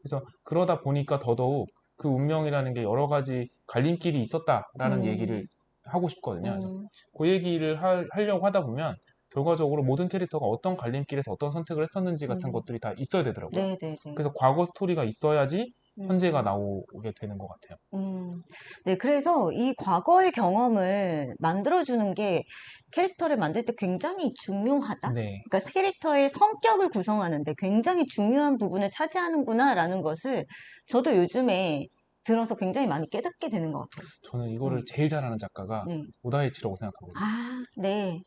그래서 그러다 보니까 더더욱 그 운명이라는 게 여러 가지 갈림길이 있었다라는 얘기를 음, 하고 싶거든요. 그래서 음, 그 얘기를 하려고 하다 보면 결과적으로 모든 캐릭터가 어떤 갈림길에서 어떤 선택을 했었는지 같은 음, 것들이 다 있어야 되더라고요. 네네네. 그래서 과거 스토리가 있어야지 현재가 음, 나오게 되는 것 같아요. 음. 네, 그래서 이 과거의 경험을 만들어주는 게 캐릭터를 만들 때 굉장히 중요하다? 네. 그러니까 캐릭터의 성격을 구성하는데 굉장히 중요한 부분을 차지하는구나라는 것을 저도 요즘에 들어서 굉장히 많이 깨닫게 되는 것 같아요. 저는 이거를 음, 제일 잘하는 작가가 네. 오다이치라고 생각하거든요. 아, 네.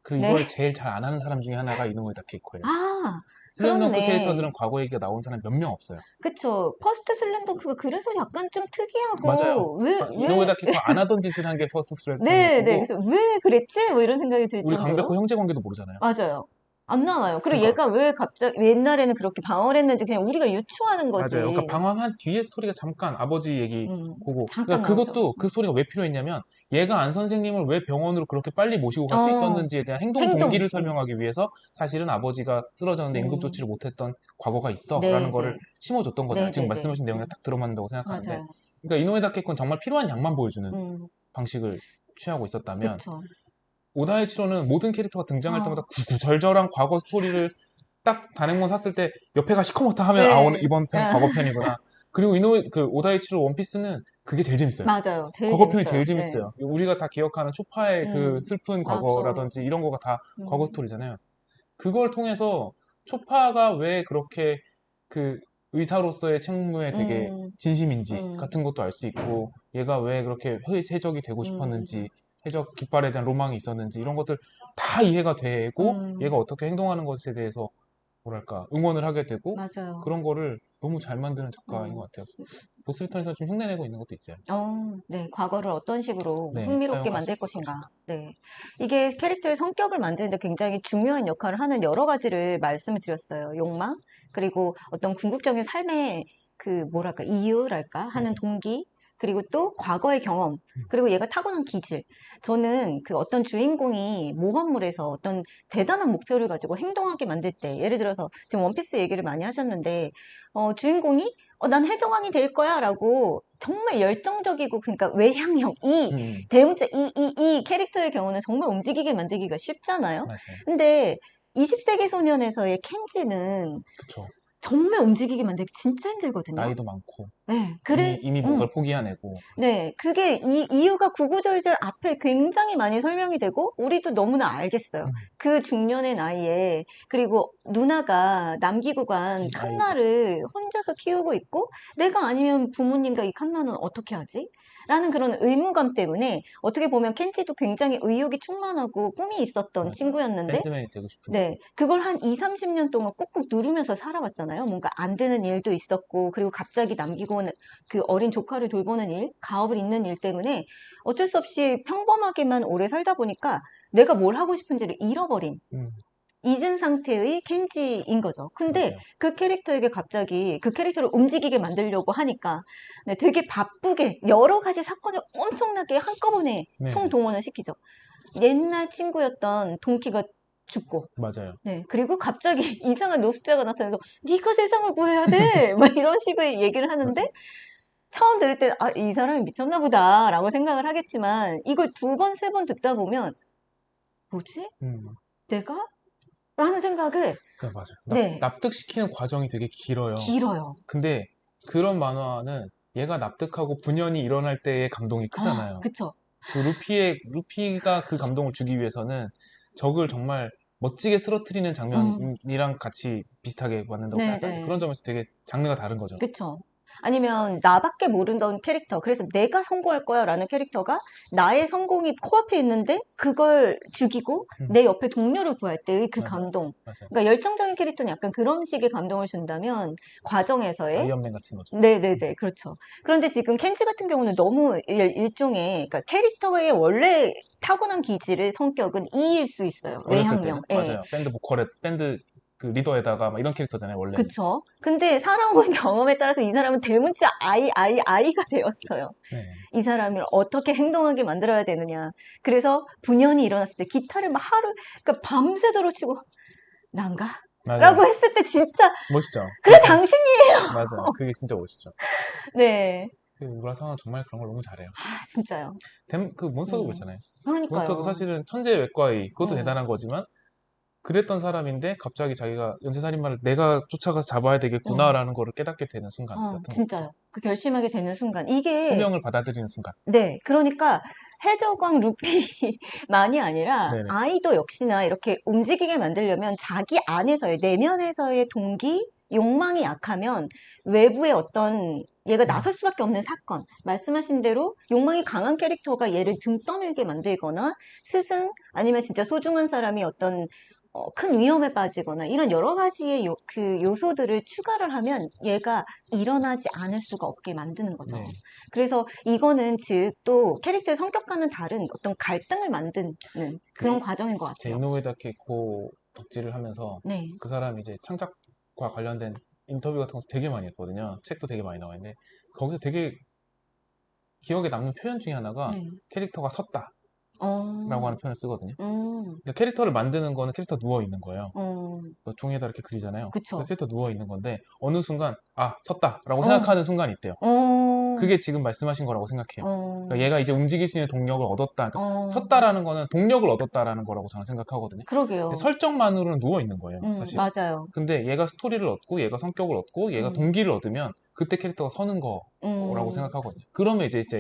그리고 네. 이걸 제일 잘 안 하는 사람 중에 하나가 이노우에다 케이코예요. 아, 슬램덩크 그렇네. 캐릭터들은 과거 얘기가 나온 사람 몇 명 없어요. 그쵸. 퍼스트 슬램덩크가 그래서 약간 좀 맞아요. 특이하고, 이노우에다 케이코 안 하던 짓을 한 게 퍼스트 네, 네. 슬램덩크고 그래서 왜 그랬지? 뭐 이런 생각이 들 우리 강백호 정도로. 형제 관계도 모르잖아요. 맞아요. 안 나와요. 그리고 그러니까 얘가 왜 갑자기, 옛날에는 그렇게 방어했는지 그냥 우리가 유추하는 맞아요. 그러니까 거지. 방황한 뒤에 스토리가 잠깐 아버지 얘기 보고 잠깐 그러니까 나오죠. 그것도 그 스토리가 왜 필요했냐면 얘가 안 선생님을 왜 병원으로 그렇게 빨리 모시고 갈 수 어, 있었는지에 대한 행동 행동. 동기를 설명하기 위해서 사실은 아버지가 쓰러졌는데 응급 음, 조치를 못했던 과거가 있어라는 네, 거를 네. 심어줬던 거잖아요. 네, 지금 네, 네. 말씀하신 내용에 딱 들어맞는다고 생각하는데 맞아요. 그러니까 이노에 다케콘 정말 필요한 양만 보여주는 음, 방식을 취하고 있었다면 그쵸. 오다이치로는 모든 캐릭터가 등장할 때마다 어, 구구절절한 과거 스토리를 딱 단행본 샀을 때 옆에가 시커멓다 하면 아 오늘 네. 이번 편이 아, 과거 편이구나. 그리고 이노 그 오다이치로 원피스는 그게 제일 재밌어요. 맞아요. 제일 과거 편이 재밌어요. 제일 네. 재밌어요. 우리가 다 기억하는 초파의 그 슬픈 맞아. 과거라든지 이런 거가 다 과거 음, 스토리잖아요. 그걸 통해서 초파가 왜 그렇게 그 의사로서의 책무에 되게 음, 진심인지 음, 같은 것도 알 수 있고 얘가 왜 그렇게 해적이 되고 음, 싶었는지 해적 깃발에 대한 로망이 있었는지 이런 것들 다 이해가 되고 음, 얘가 어떻게 행동하는 것에 대해서 뭐랄까 응원을 하게 되고 맞아요. 그런 거를 너무 잘 만드는 작가인 음. 것 같아요. 보스턴에서 좀 흉내내고 있는 것도 있어요. 네. 과거를 어떤 식으로 네, 흥미롭게 사용할 수 만들 있을 것인가. 것인가. 네. 이게 캐릭터의 성격을 만드는데 굉장히 중요한 역할을 하는 여러 가지를 말씀을 드렸어요. 욕망, 그리고 어떤 궁극적인 삶의 그 뭐랄까, 이유랄까 네. 하는 동기, 그리고 또 과거의 경험, 그리고 얘가 타고난 기질. 저는 그 어떤 주인공이 모험물에서 어떤 대단한 목표를 가지고 행동하게 만들 때, 예를 들어서 지금 원피스 얘기를 많이 하셨는데, 주인공이 난 해적왕이 될 거야 라고 정말 열정적이고 그러니까 외향형 대문자 이 캐릭터의 경우는 정말 움직이게 만들기가 쉽잖아요. 맞아요. 근데 20세기 소년에서의 켄지는 그쵸. 정말 움직이게 만들기 진짜 힘들거든요. 나이도 많고 네, 이미 뭔가를 포기한 애고. 네, 그게 이 이유가 구구절절 앞에 굉장히 많이 설명이 되고 우리도 너무나 알겠어요. 음, 그 중년의 나이에 그리고 누나가 남기고 간 아이고. 칸나를 혼자서 키우고 있고 내가 아니면 부모님과 이 칸나는 어떻게 하지? 라는 그런 의무감 때문에 어떻게 보면 켄지도 굉장히 의욕이 충만하고 꿈이 있었던 맞아. 친구였는데 밴드맨이 되고 싶은. 네, 그걸 한 2, 30년 동안 꾹꾹 누르면서 살아왔잖아요. 뭔가 안 되는 일도 있었고, 그리고 갑자기 남기고 온 그 어린 조카를 돌보는 일, 가업을 잇는 일 때문에 어쩔 수 없이 평범하게만 오래 살다 보니까 내가 뭘 하고 싶은지를 잃어버린, 음, 잊은 상태의 켄지인 거죠. 근데 맞아요. 그 캐릭터에게 갑자기 그 캐릭터를 움직이게 만들려고 하니까 네, 되게 바쁘게 여러 가지 사건을 엄청나게 한꺼번에 네네. 총동원을 시키죠. 옛날 친구였던 동키가 죽고, 맞아요. 네. 그리고 갑자기 이상한 노숙자가 나타나서 네가 세상을 구해야 돼. 막 이런 식의 얘기를 하는데 맞아요. 처음 들을 때 아, 이 사람이 미쳤나 보다라고 생각을 하겠지만 이걸 두 번, 세 번 듣다 보면 뭐지? 음, 내가? 라는 생각을 맞아요. 네. 납득시키는 과정이 되게 길어요. 길어요. 근데 그런 만화는 얘가 납득하고 분연이 일어날 때의 감동이 아, 크잖아요. 그쵸. 그 루피가 그 감동을 주기 위해서는 적을 정말 멋지게 쓰러뜨리는 음, 장면이랑 같이 비슷하게 만든다고 생각하는데 네네. 그런 점에서 되게 장르가 다른 거죠. 그쵸. 아니면 나밖에 모르던 캐릭터, 그래서 내가 성공할 거야 라는 캐릭터가 나의 성공이 코앞에 있는데 그걸 죽이고 음, 내 옆에 동료를 구할 때의 그 맞아요. 감동. 맞아요. 그러니까 열정적인 캐릭터는 약간 그런 식의 감동을 준다면 과정에서의 아이언맨 같은 거죠. 네네네, 그렇죠. 그런데 지금 켄지 같은 경우는 너무 일종의, 그러니까 캐릭터의 원래 타고난 기질의 성격은 E일 수 있어요. 어렸을 외향형. 때는 예. 맞아요. 밴드 그 리더에다가 막 이런 캐릭터잖아요. 원래는. 그쵸. 근데 살아온 경험에 따라서 이 사람은 대문자 아이가 되었어요. 네. 이 사람을 어떻게 행동하게 만들어야 되느냐. 그래서 분연이 일어났을 때 기타를 막 그러니까 밤새도록 치고, 난가? 맞아요. 라고 했을 때 진짜, 멋있죠. 그래, 당신이에요! 맞아요. 그게 진짜 멋있죠. 네. 그 우라사와는 정말 그런 걸 너무 잘해요. 아, 진짜요. 그 몬스터도 음. 그렇잖아요. 몬스터도 그러니까요. 사실은 천재 외과의 그것도 어, 대단한 거지만 그랬던 사람인데 갑자기 자기가 연쇄살인마를 내가 쫓아가서 잡아야 어, 되겠구나라는 거를 깨닫게 되는 순간 같은 것들. 진짜요. 그 결심하게 되는 순간. 이게, 소명을 받아들이는 순간. 네. 그러니까 해적왕 루피만이 아니라 네네. 아이도 역시나 이렇게 움직이게 만들려면 자기 안에서의, 내면에서의 동기, 욕망이 약하면 외부의 어떤 얘가 음, 나설 수밖에 없는 사건. 말씀하신 대로 욕망이 강한 캐릭터가 얘를 등 떠밀게 만들거나 스승 아니면 진짜 소중한 사람이 어떤 큰 위험에 빠지거나 이런 여러 가지의 그 요소들을 추가를 하면 얘가 일어나지 않을 수가 없게 만드는 거죠. 네. 그래서 이거는 즉 또 캐릭터의 성격과는 다른 어떤 갈등을 만드는 그 그런 과정인 것 제 같아요. 이노우에 다케코 덕질을 하면서 네. 그 사람이 이제 창작과 관련된 인터뷰 같은 거 되게 많이 했거든요. 책도 되게 많이 나와 있는데 거기서 되게 기억에 남는 표현 중에 하나가 네. 캐릭터가 섰다라고 어, 하는 표현을 쓰거든요. 음, 그러니까 캐릭터를 만드는 거는 캐릭터 누워 있는 거예요. 어, 그 종이에다 이렇게 그리잖아요. 그 그쵸. 캐릭터 누워 있는 건데 어느 순간 아 섰다라고 어, 생각하는 순간이 있대요. 어, 그게 지금 말씀하신 거라고 생각해요. 어, 그러니까 얘가 이제 움직일 수 있는 동력을 얻었다. 그러니까 어, 섰다라는 거는 동력을 얻었다라는 거라고 저는 생각하거든요. 근데 그러게요. 설정만으로는 누워 있는 거예요, 사실은. 맞아요. 근데 얘가 스토리를 얻고 얘가 성격을 얻고 얘가 음, 동기를 얻으면 그때 캐릭터가 서는 거라고 음. 생각하거든요. 그러면 이제 진짜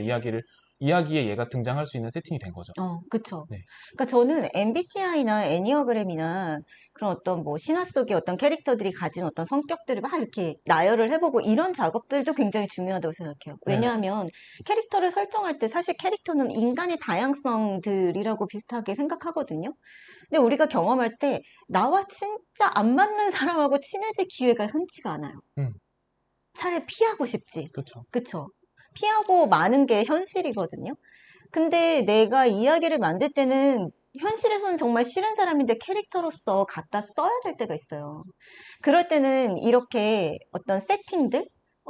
이야기에 얘가 등장할 수 있는 세팅이 된 거죠. 그쵸. 네. 그러니까 저는 MBTI나 애니어그램이나 그런 어떤 뭐 신화 속의 어떤 캐릭터들이 가진 어떤 성격들을 막 이렇게 나열을 해보고 이런 작업들도 굉장히 중요하다고 생각해요. 네네. 왜냐하면 캐릭터를 설정할 때 사실 캐릭터는 인간의 다양성들이라고 비슷하게 생각하거든요. 근데 우리가 경험할 때 나와 진짜 안 맞는 사람하고 친해질 기회가 흔치가 않아요. 음, 차라리 피하고 싶지. 그쵸. 그쵸? 피하고 마는 게 현실이거든요. 근데 내가 이야기를 만들 때는 현실에서는 정말 싫은 사람인데 캐릭터로서 갖다 써야 될 때가 있어요. 그럴 때는 이렇게 어떤 세팅들,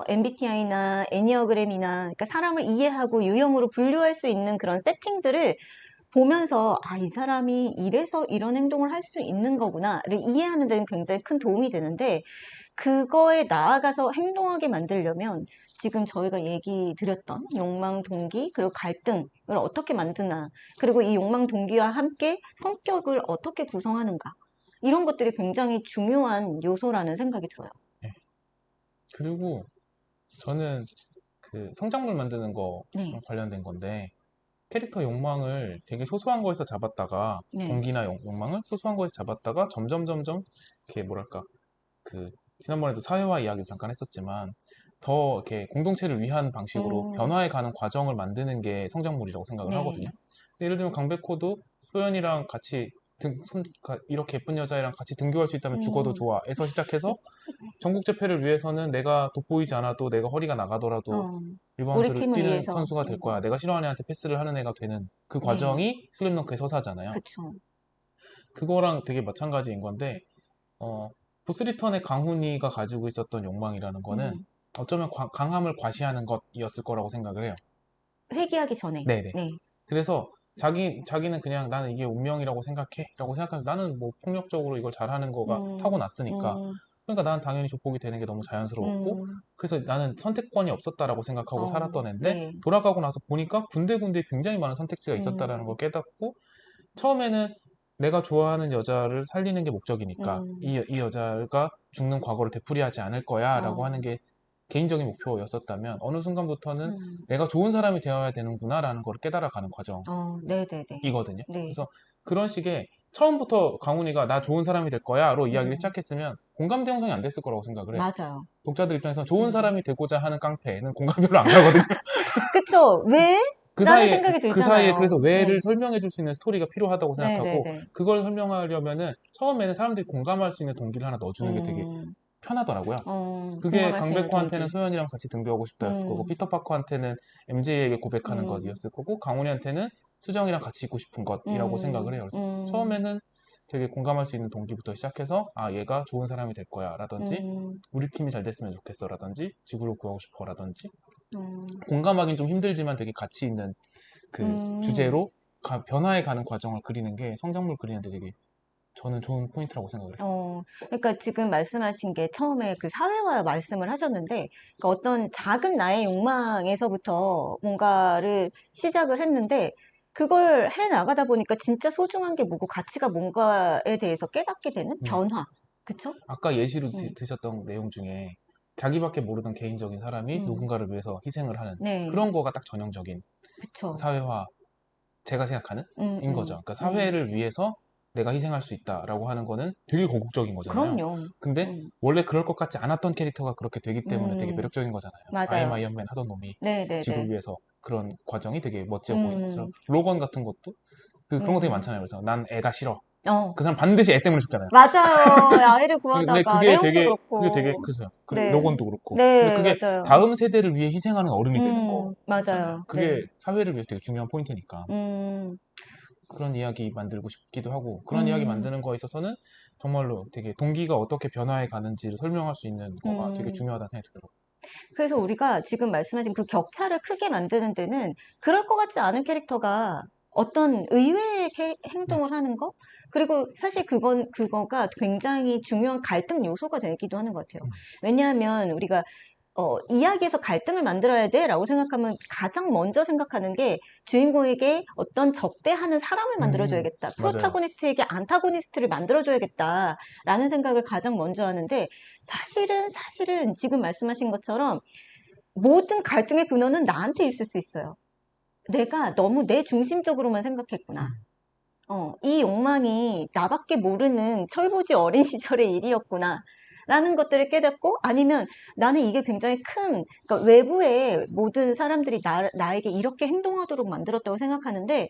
MBTI나 애니어그램이나 그러니까 사람을 이해하고 유형으로 분류할 수 있는 그런 세팅들을 보면서 아, 이 사람이 이래서 이런 행동을 할 수 있는 거구나를 이해하는 데는 굉장히 큰 도움이 되는데 그거에 나아가서 행동하게 만들려면 지금 저희가 얘기 드렸던 욕망, 동기, 그리고 갈등을 어떻게 만드나, 그리고 이 욕망, 동기와 함께 성격을 어떻게 구성하는가, 이런 것들이 굉장히 중요한 요소라는 생각이 들어요. 네. 그리고 저는 그 성장물 만드는 거 네, 관련된 건데 캐릭터 욕망을 되게 소소한 거에서 잡았다가 네. 동기나 욕망을 소소한 거에서 잡았다가 점점 이렇게 뭐랄까 그 지난번에도 사회화 이야기 잠깐 했었지만 더 이렇게 공동체를 위한 방식으로 음, 변화해 가는 과정을 만드는 게 성장물이라고 생각을 하거든요. 네. 그래서 예를 들면 강백호도 소연이랑 같이 이렇게 예쁜 여자애랑 같이 등교할 수 있다면 죽어도 음, 좋아에서 시작해서 전국 재패를 위해서는 내가 돋보이지 않아도 내가 허리가 나가더라도 어, 우리 리바운드를 팀을 뛰는 위해서. 선수가 될 거야. 내가 싫어하는 애한테 패스를 하는 애가 되는 그 네, 과정이 슬램덩크의 서사잖아요. 그쵸. 그거랑 되게 마찬가지인 건데 어, 보스리턴의 강훈이가 가지고 있었던 욕망이라는 거는 음, 어쩌면 강함을 과시하는 것이었을 거라고 생각을 해요. 회귀하기 전에. 네네. 네. 그래서 자기는 그냥 나는 이게 운명이라고 생각해. 라고 생각하면서 나는 뭐 폭력적으로 이걸 잘하는 거가 음, 타고났으니까. 음, 그러니까 나는 당연히 조폭이 되는 게 너무 자연스러웠고, 음, 그래서 나는 선택권이 없었다라고 생각하고 살았던 앤데, 네. 돌아가고 나서 보니까 군데군데 굉장히 많은 선택지가 있었다라는 걸 음, 깨닫고, 처음에는 내가 좋아하는 여자를 살리는 게 목적이니까 음, 이 여자가 죽는 과거를 되풀이하지 않을 거야 라고 어, 하는 게 개인적인 목표였었다면 어느 순간부터는 음, 내가 좋은 사람이 되어야 되는구나 라는 걸 깨달아가는 네네네. 과정이거든요. 네. 그래서 그런 식의 처음부터 강훈이가 나 좋은 사람이 될 거야 로 이야기를 음, 시작했으면 공감대 형성이 안 됐을 거라고 생각을 해요. 맞아요. 독자들 입장에서 좋은 음. 사람이 되고자 하는 깡패는 공감 별로 안 가거든요. 그쵸. 왜? 라는 생각이 그 사이에 그래서 들잖아요. 네. 왜를 설명해 줄 수 있는 스토리가 필요하다고 생각하고 네네네. 그걸 설명하려면은 처음에는 사람들이 공감할 수 있는 동기를 하나 넣어주는 게 되게 음, 편하더라고요. 그게 공감할 수 있는 강백호한테는 동기. 소연이랑 같이 등교하고 싶다였을 거고 음, 피터파커한테는 MJ에게 고백하는 음, 것이었을 거고 강훈이한테는 수정이랑 같이 있고 싶은 것이라고 생각을 해요. 그래서 음, 처음에는 되게 공감할 수 있는 동기부터 시작해서 아 얘가 좋은 사람이 될 거야 라든지 음, 우리 팀이 잘 됐으면 좋겠어 라든지 지구를 구하고 싶어 라든지 음, 공감하긴 좀 힘들지만 되게 가치 있는 그 음. 주제로 변화해 가는 과정을 그리는 게 성장물 그리는데 되게 저는 좋은 포인트라고 생각을 해요. 그러니까 지금 말씀하신 게 처음에 그 사회화 말씀을 하셨는데, 그러니까 어떤 작은 나의 욕망에서부터 뭔가를 시작을 했는데, 그걸 해 나가다 보니까 진짜 소중한 게 뭐고 가치가 뭔가에 대해서 깨닫게 되는 네. 변화. 그쵸? 아까 예시로 음, 드셨던 내용 중에 자기밖에 모르던 개인적인 사람이 음, 누군가를 위해서 희생을 하는 네, 그런 거가 딱 전형적인 그쵸. 사회화 제가 생각하는 인 거죠. 그러니까 음. 사회를 위해서 내가 희생할 수 있다라고 하는 거는 되게 거국적인 거잖아요. 그럼요. 근데 음, 원래 그럴 것 같지 않았던 캐릭터가 그렇게 되기 때문에 되게 음, 매력적인 거잖아요. 아이엠 맞아요. 아이언맨 하던 놈이 지구를 네네네. 위해서 그런 과정이 되게 멋져 보이는 것처럼 음, 로건 같은 것도 그런 거 되게 음, 많잖아요. 그래서 난 애가 싫어. 어, 그 사람 반드시 애 때문에 죽잖아요. 맞아요. 아이를 근데 구하다가, 레옹도 그게 되게 그렇고. 크죠. 네, 로건도 그렇고. 근데 네, 그게 맞아요. 다음 세대를 위해 희생하는 어른이 되는 거잖아요. 맞아요. 네. 그게 사회를 위해서 되게 중요한 포인트니까. 음, 그런 이야기 만들고 싶기도 하고, 그런 이야기 음, 만드는 거에 있어서는 정말로 되게 동기가 어떻게 변화해 가는지를 설명할 수 있는 거가 되게 음. 중요하다는 생각이 들더라고요. 그래서 우리가 지금 말씀하신 그 격차를 크게 만드는 데는 그럴 것 같지 않은 캐릭터가 어떤 의외의 네. 행동을 하는 거? 그리고 사실 그거가 굉장히 중요한 갈등 요소가 되기도 하는 것 같아요. 음, 왜냐하면 우리가 이야기에서 갈등을 만들어야 돼라고 생각하면 가장 먼저 생각하는 게 주인공에게 어떤 적대하는 사람을 만들어줘야겠다. 맞아요. 프로타고니스트에게 안타고니스트를 만들어줘야겠다라는 생각을 가장 먼저 하는데 사실은 지금 말씀하신 것처럼 모든 갈등의 근원은 나한테 있을 수 있어요. 내가 너무 내 중심적으로만 생각했구나. 음, 이 욕망이 나밖에 모르는 철부지 어린 시절의 일이었구나. 라는 것들을 깨닫고 아니면 나는 이게 굉장히 그러니까 외부의 모든 사람들이 나에게 이렇게 행동하도록 만들었다고 생각하는데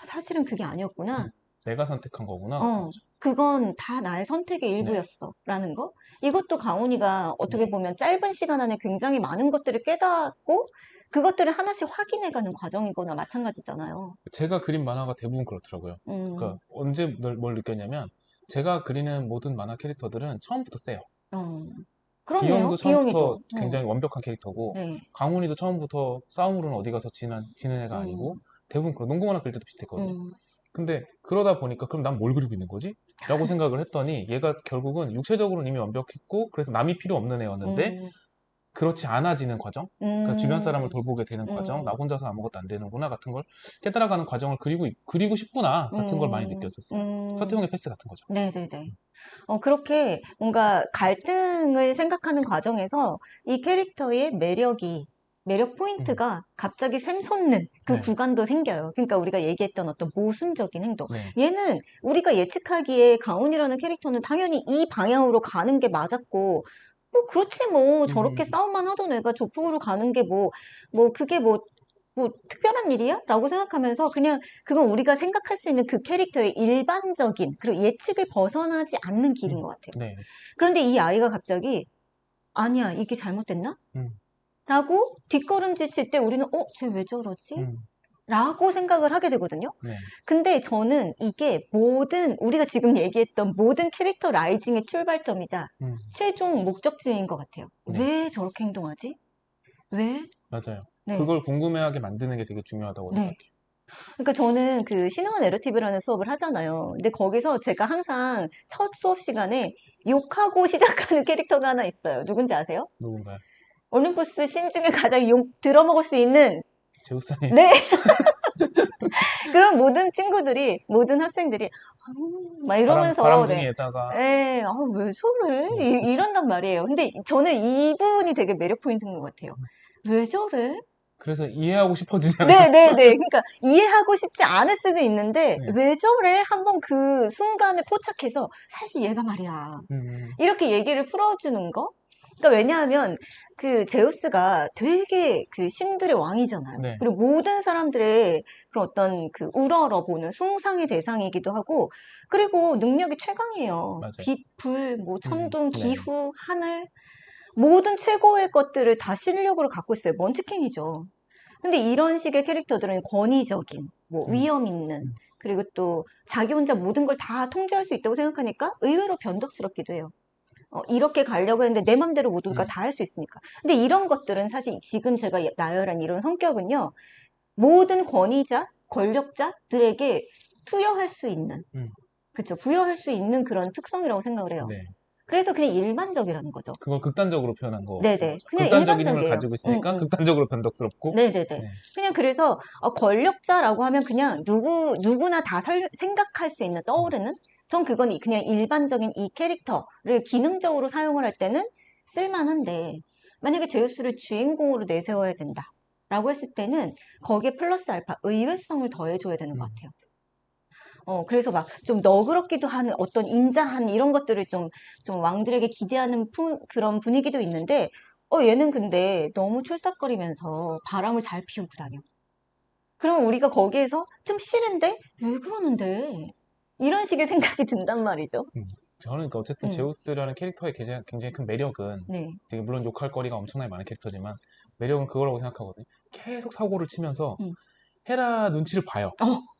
사실은 그게 아니었구나. 내가 선택한 거구나 같은 거죠. 그건 다 나의 선택의 네. 일부였어. 라는 거. 이것도 강훈이가 어떻게 네. 보면 짧은 시간 안에 굉장히 많은 것들을 깨닫고 그것들을 하나씩 확인해가는 과정이거나 마찬가지잖아요. 제가 그린 만화가 대부분 그렇더라고요. 음, 그러니까 언제 뭘 느꼈냐면 제가 그리는 모든 만화 캐릭터들은 처음부터 세요. 어. 비영도 그럼요. 처음부터 비용이도. 굉장히 완벽한 캐릭터고 네. 강훈이도 처음부터 싸움으로는 어디 가서 지는 애가 아니고 음, 대부분 그런 농구 만화 그릴 때도 비슷했거든요. 음, 근데 그러다 보니까 그럼 난 뭘 그리고 있는 거지? 라고 생각을 했더니 얘가 결국은 육체적으로는 이미 완벽했고 그래서 남이 필요 없는 애였는데 음, 그렇지 않아지는 과정? 그러니까 주변 사람을 음, 돌보게 되는 과정, 나 음, 혼자서 아무것도 안 되는구나 같은 걸 깨달아가는 과정을 그리고 싶구나 같은 걸 많이 음, 느꼈었어요. 음, 서태웅의 패스 같은 거죠. 네네네. 그렇게 뭔가 갈등을 생각하는 과정에서 이 캐릭터의 매력 음, 포인트가 갑자기 샘솟는 그 네, 구간도 생겨요. 그러니까 우리가 얘기했던 어떤 모순적인 행동. 네, 얘는 우리가 예측하기에 강훈이라는 캐릭터는 당연히 이 방향으로 가는 게 맞았고, 뭐, 그렇지 뭐, 저렇게 음, 싸움만 하던 애가 조폭으로 가는 게 그게 특별한 일이야? 라고 생각하면서 그냥 그건 우리가 생각할 수 있는 그 캐릭터의 일반적인, 그리고 예측을 벗어나지 않는 길인 것 같아요. 네, 그런데 이 아이가 갑자기, 아니야, 이게 잘못됐나? 음, 라고 뒷걸음질 칠 때 우리는, 쟤 왜 저러지? 음, 라고 생각을 하게 되거든요. 네, 근데 저는 이게 우리가 지금 얘기했던 모든 캐릭터 라이징의 출발점이자 음, 최종 목적지인 것 같아요. 네, 왜 저렇게 행동하지? 왜? 맞아요. 네. 그걸 궁금해하게 만드는 게 되게 중요하다고 네. 생각해요. 그러니까 저는 그 신화 내러티브라는 수업을 하잖아요. 근데 거기서 제가 항상 첫 수업 시간에 욕하고 시작하는 캐릭터가 하나 있어요. 누군지 아세요? 누군가요? 올림포스 신 중에 가장 욕 들어먹을 수 있는, 제우스 아니 네. 그런 모든 학생들이 막 이러면서, 네. 바람둥이에다가, 왜 저래? 네, 그쵸. 이런단 말이에요. 근데 저는 이 부분이 되게 매력 포인트인 것 같아요. 왜 저래? 그래서 이해하고 싶어지잖아요. 네네네. 그러니까 이해하고 싶지 않을 수도 있는데 네, 왜 저래? 한번 그 순간에 포착해서 사실 얘가 말이야. 음, 이렇게 얘기를 풀어주는 거? 그러니까 왜냐하면 그 제우스가 되게 그 신들의 왕이잖아요. 네, 그리고 모든 사람들의 그런 어떤 그 우러러보는 숭상의 대상이기도 하고 그리고 능력이 최강이에요. 맞아요. 빛, 불, 뭐 천둥, 네, 기후, 하늘 모든 최고의 것들을 다 실력으로 갖고 있어요. 먼치킨이죠. 근데 이런 식의 캐릭터들은 권위적인, 음, 위험 있는, 음, 그리고 또 자기 혼자 모든 걸 다 통제할 수 있다고 생각하니까 의외로 변덕스럽기도 해요. 이렇게 가려고 했는데 내 맘대로 모두가 음, 다 할 수 있으니까. 근데 이런 것들은 사실 지금 제가 나열한 이런 성격은요, 모든 권위자, 권력자들에게 투여할 수 있는, 음, 그쵸, 부여할 수 있는 그런 특성이라고 생각을 해요. 네. 그래서 그냥 일반적이라는 거죠. 그걸 극단적으로 표현한 거인 네네. 거죠. 그냥 극단적인 힘을 일반적이에요. 가지고 응, 있으니까 응. 극단적으로 변덕스럽고, 네네네. 네, 그냥 그래서 권력자라고 하면 그냥 누구나 다 생각할 수 있는 음, 떠오르는 전 그건 그냥 일반적인 이 캐릭터를 기능적으로 사용을 할 때는 쓸만한데 만약에 제우스를 주인공으로 내세워야 된다. 라고 했을 때는 거기에 플러스 알파 의외성을 더해줘야 되는 것 음, 같아요. 그래서 막 좀 너그럽기도 하는 어떤 인자한 이런 것들을 좀 왕들에게 기대하는 그런 분위기도 있는데, 얘는 근데 너무 촐싹거리면서 바람을 잘 피우고 다녀. 그러면 우리가 거기에서 좀 싫은데? 왜 그러는데? 이런 식의 생각이 든단 말이죠. 음. 저는 그러니까 어쨌든 음, 제우스라는 캐릭터의 굉장히 큰 매력은 네. 되게 물론 욕할 거리가 엄청나게 많은 캐릭터지만 매력은 그거라고 생각하거든요. 계속 사고를 치면서 음. 헤라 눈치를 봐요.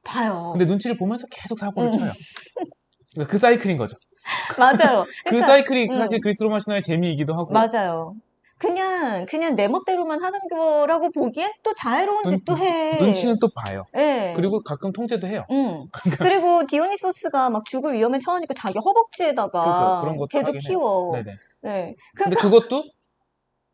봐요. 근데 눈치를 보면서 계속 사고를 음, 쳐요. 그러니까 그 사이클인 거죠. 맞아요. 그 그러니까, 사이클이 사실 음, 그리스 로마 신화의 재미이기도 하고 맞아요. 그냥 내 멋대로만 하는 거라고 보기엔 또 자애로운 눈, 짓도 해. 눈치는 또 봐요. 예. 그리고 가끔 통제도 해요. 그리고 디오니소스가 막 죽을 위험에 처하니까 자기 그러니까 허벅지에다가 그런 것도 걔도 하긴 해요. 키워. 네네. 네. 근데 그러니까, 그것도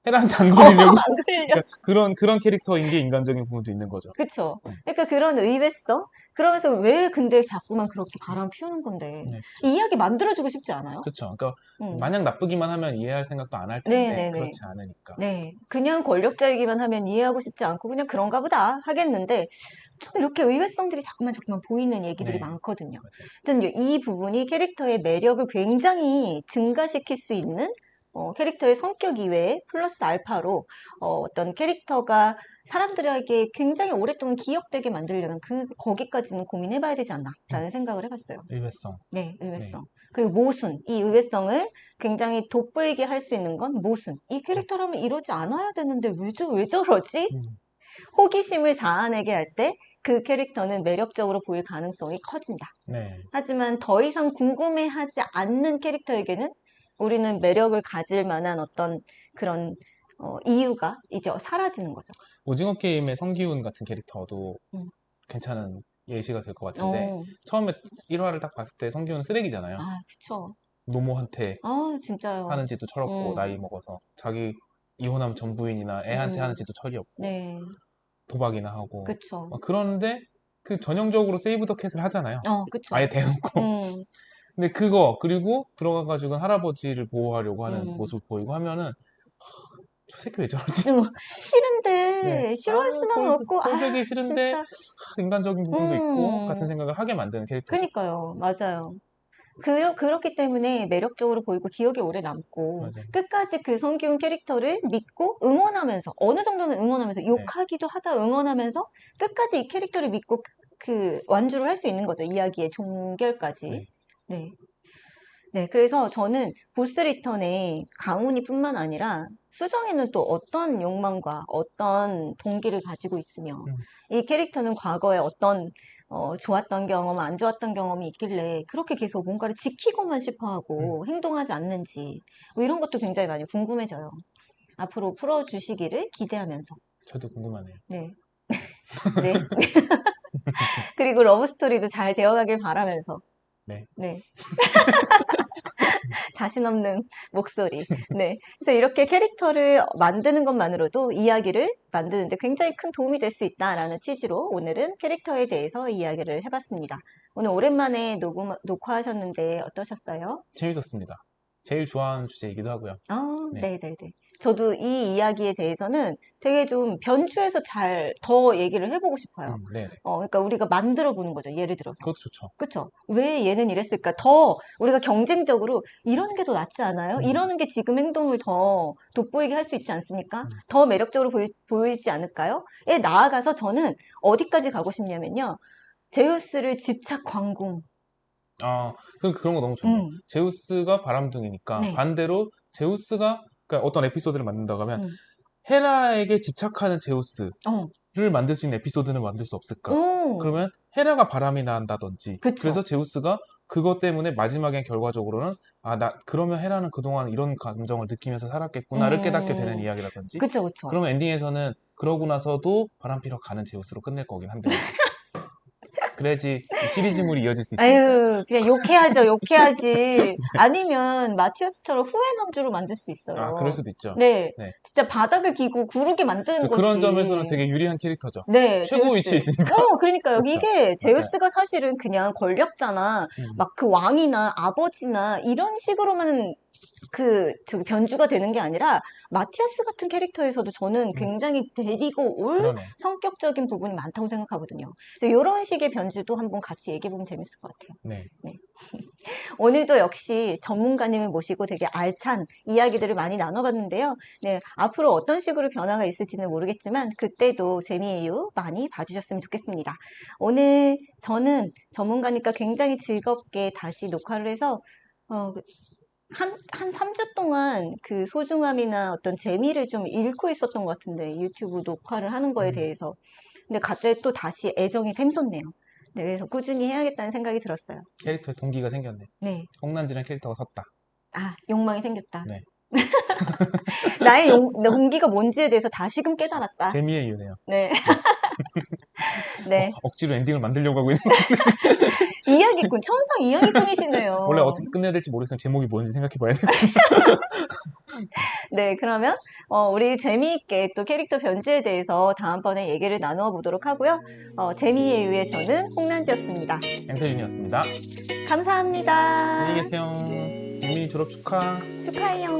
헤라한테 안 걸리려고 안 걸려. 그러니까 그런 캐릭터인 게 인간적인 부분도 있는 거죠. 그쵸. 네. 그러니까 그런 의외성? 그러면서 왜 근데 자꾸만 그렇게 바람 피우는 건데. 네. 이 이야기 만들어주고 싶지 않아요? 그렇죠. 그러니까 음. 마냥 나쁘기만 하면 이해할 생각도 안 할 텐데 네네네. 그렇지 않으니까. 네. 그냥 권력자이기만 하면 이해하고 싶지 않고 그냥 그런가 보다 하겠는데 좀 이렇게 의외성들이 자꾸만 보이는 얘기들이 네, 많거든요. 맞아요. 하여튼 이 부분이 캐릭터의 매력을 굉장히 증가시킬 수 있는 캐릭터의 성격 이외에 플러스 알파로 어떤 캐릭터가 사람들에게 굉장히 오랫동안 기억되게 만들려면 거기까지는 고민해봐야 되지 음, 않나라는 생각을 해봤어요. 의외성. 네, 네. 의외성. 그리고 모순, 이 의외성을 굉장히 돋보이게 할 수 있는 건 모순. 이 음, 캐릭터라면 이러지 않아야 되는데 왜 저러지? 음, 호기심을 자아내게 할 때 그 캐릭터는 매력적으로 보일 가능성이 커진다. 네. 하지만 더 이상 궁금해하지 않는 캐릭터에게는 우리는 매력을 가질 만한 어떤 그런 이유가 이제 사라지는 거죠. 오징어 게임의 성기훈 같은 캐릭터도 음. 괜찮은 예시가 될 것 같은데 어, 처음에 1화를 딱 봤을 때 성기훈은 쓰레기잖아요. 그쵸. 노모한테 진짜요. 하는 짓도 철없고 음, 나이 먹어서 자기 이혼하면 전 부인이나 애한테 음. 하는 짓도 철이 없고 네. 도박이나 하고 그쵸. 그러는데 그 전형적으로 세이브 더 캣을 하잖아요. 그쵸. 아예 대놓고. 음, 근데 그거 그리고 들어가가지고 할아버지를 보호하려고 하는 음. 모습 보이고 하면은 저 새끼 왜 저러지? 좀 네. 싫은데, 싫어할 수만은 없고, 꼴보기 싫은데 진짜. 인간적인 부분도 있고 같은 음, 생각을 하게 만드는 캐릭터죠. 그니까요. 맞아요. 그렇기 때문에 매력적으로 보이고 기억에 오래 남고 맞아요. 끝까지 그 성기훈 캐릭터를 믿고 응원하면서 어느 정도는 응원하면서 네. 욕하기도 하다 응원하면서 끝까지 이 캐릭터를 믿고 그 완주를 할 수 있는 거죠. 이야기의 종결까지. 네. 네. 네. 그래서 저는 보스 리턴의 강훈이뿐만 아니라 수정이는 또 어떤 욕망과 어떤 동기를 가지고 있으며 음. 이 캐릭터는 과거에 어떤 좋았던 경험, 안 좋았던 경험이 있길래 그렇게 계속 뭔가를 지키고만 싶어하고 행동하지 않는지 뭐 이런 것도 굉장히 많이 궁금해져요. 앞으로 풀어주시기를 기대하면서. 저도 궁금하네요. 네. 네. 그리고 러브 스토리도 잘 되어가길 바라면서. 네. 네. 자신 없는 목소리. 네. 그래서 이렇게 캐릭터를 만드는 것만으로도 이야기를 만드는데 굉장히 큰 도움이 될 수 있다라는 취지로 오늘은 캐릭터에 대해서 이야기를 해봤습니다. 오늘 오랜만에 녹화하셨는데 어떠셨어요? 재밌었습니다. 제일 좋아하는 주제이기도 하고요. 네. 네네네. 저도 이 이야기에 대해서는 되게 좀 변주해서 잘 더 얘기를 해보고 싶어요. 네네. 그러니까 우리가 만들어 보는 거죠. 예를 들어서. 그것도 좋죠. 그쵸? 왜 얘는 이랬을까? 더 우리가 경쟁적으로 이러는 게 더 낫지 않아요? 이러는 게 지금 행동을 더 돋보이게 할 수 있지 않습니까? 더 매력적으로 보이지 않을까요? 에 나아가서 저는 어디까지 가고 싶냐면요. 제우스를 집착 광공. 그런 거 너무 좋네요. 음, 제우스가 바람둥이니까 네. 반대로 제우스가 그러니까 어떤 에피소드를 만든다고 하면 음, 헤라에게 집착하는 제우스를 어, 만들 수 있는 에피소드는 만들 수 없을까? 오, 그러면 헤라가 바람이 난다든지 그쵸. 그래서 제우스가 그것 때문에 마지막엔 결과적으로는 그러면 헤라는 그동안 이런 감정을 느끼면서 살았겠구나를 깨닫게 되는 이야기라든지 그쵸, 그쵸. 그러면 엔딩에서는 그러고 나서도 바람 피러 가는 제우스로 끝낼 거긴 한데 그래야지 이 시리즈물이 이어질 수 있으니까. 아유, 그냥 욕해야죠, 욕해야지. 아니면 마티아스처럼 후회 남주로 만들 수 그럴 있어요. 수도 있죠. 네, 네. 진짜 바닥을 기고 구르게 만드는 그런 점에서는 거지. 되게 유리한 캐릭터죠. 네, 최고 위치에 제우스. 있으니까. 그러니까요. 그렇죠. 이게 맞아요. 제우스가 사실은 그냥 권력자나 음, 막 그 왕이나 아버지나 이런 식으로만 저기 변주가 되는 게 아니라 마티아스 같은 캐릭터에서도 저는 굉장히 데리고 올 그러네. 성격적인 부분이 많다고 생각하거든요. 이런 식의 변주도 한번 같이 얘기해보면 재밌을 것 같아요. 네. 오늘도 역시 전문가님을 모시고 되게 알찬 이야기들을 많이 나눠봤는데요. 네, 앞으로 어떤 식으로 변화가 있을지는 모르겠지만 그때도 재미의 이유 많이 봐주셨으면 좋겠습니다. 오늘 저는 전문가니까 굉장히 즐겁게 다시 녹화를 해서 한 3주 동안 그 소중함이나 어떤 재미를 좀 잃고 있었던 것 같은데 유튜브 녹화를 하는 거에 대해서. 근데 갑자기 또 다시 애정이 샘솟네요. 네, 그래서 꾸준히 해야겠다는 생각이 들었어요. 캐릭터에 동기가 생겼네. 네. 홍난지라는 캐릭터가 섰다. 욕망이 생겼다. 네. 나의 동기가 뭔지에 대해서 다시금 깨달았다. 재미의 이유네요. 네. 네. 억지로 엔딩을 만들려고 하고 있는 이야기꾼, 천상 이야기꾼이시네요. 원래 어떻게 끝내야 될지 모르겠으면 제목이 뭔지 생각해 봐야 돼요. 네, 그러면 우리 재미있게 또 캐릭터 변주에 대해서 다음번에 얘기를 나누어 보도록 하고요. 재미에 의해 저는 홍란지였습니다. 엠세준이었습니다. 감사합니다. 안녕히 계세요. 유민이 졸업 축하. 축하해요.